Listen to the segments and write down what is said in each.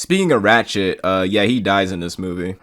Speaking of Ratchet, yeah, he dies in this movie.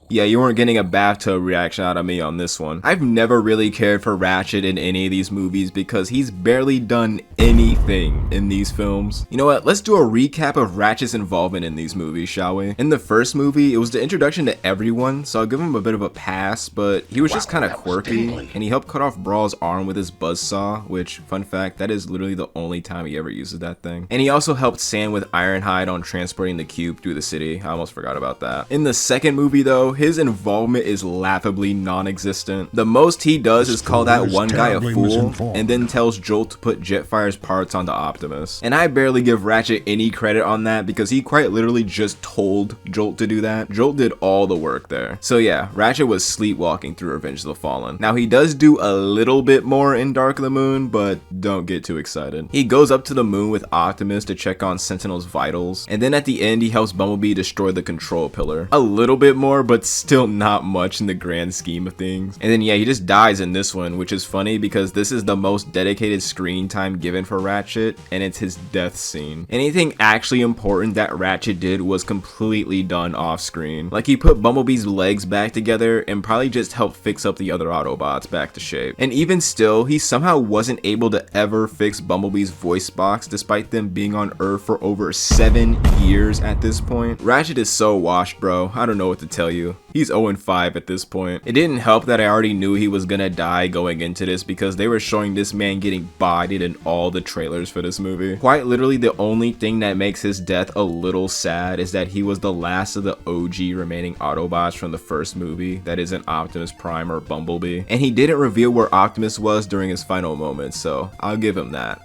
Yeah, you weren't getting a bathtub reaction out of me on this one. I've never really cared for Ratchet in any of these movies because he's barely done anything in these films. You know what, let's do a recap of Ratchet's involvement in these movies, shall we? In the first movie, it was the introduction to everyone, so I'll give him a bit of a pass, but he was just kind of quirky, and he helped cut off Brawl's arm with his buzzsaw, which, fun fact, that is literally the only time he ever uses that thing. And he also helped Sam with Ironhide on transporting the cube through the city. I almost forgot about that. In the second movie though, his involvement is laughably non-existent. The most he does is call that one guy a fool, and then tells Jolt to put Jetfire's parts onto Optimus. And I barely give Ratchet any credit on that because he quite literally just told Jolt to do that. Jolt did all the work there. So yeah, Ratchet was sleepwalking through Revenge of the Fallen. Now he does do a little bit more in Dark of the Moon, but don't get too excited. He goes up to the moon with Optimus to check on Sentinel's vitals, and then at the end he helps Bumblebee destroy the control pillar. A little bit more, but still not much in the grand scheme of things. And then yeah, he just dies in this one, which is funny because this is the most dedicated screen time given for Ratchet, and it's his death scene. Anything actually important that Ratchet did was completely done off screen. Like he put Bumblebee's legs back together and probably just helped fix up the other Autobots back to shape. And even still, he somehow wasn't able to ever fix Bumblebee's voice box despite them being on Earth for over 7 years at this point. Ratchet is so washed, bro. I don't know what to tell you. He's 0-5 at this point. It didn't help that I already knew he was gonna die going into this because they were showing this man getting bodied in all the trailers for this movie. Quite literally the only thing that makes his death a little sad is that he was the last of the OG remaining Autobots from the first movie that isn't Optimus Prime or Bumblebee. And he didn't reveal where Optimus was during his final moments, so I'll give him that.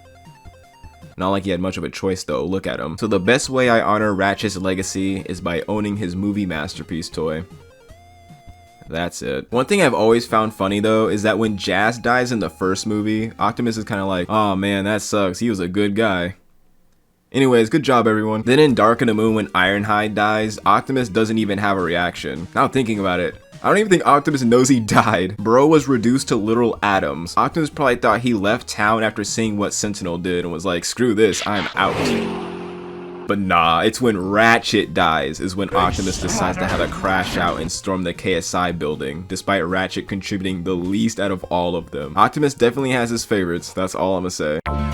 Not like he had much of a choice though, look at him. So the best way I honor Ratchet's legacy is by owning his movie masterpiece toy. That's it. One thing I've always found funny though is that when Jazz dies in the first movie, Optimus is kind of like, oh man, that sucks, he was a good guy. Anyways, good job everyone. Then in Dark of the Moon when Ironhide dies, Optimus doesn't even have a reaction. Now thinking about it, I don't even think Optimus knows he died. Bro was reduced to literal atoms. Optimus probably thought he left town after seeing what Sentinel did and was like, screw this, I'm out. But nah, it's when Ratchet dies is when Optimus decides to have a crash out and storm the KSI building, despite Ratchet contributing the least out of all of them. Optimus definitely has his favorites, that's all I'm gonna say.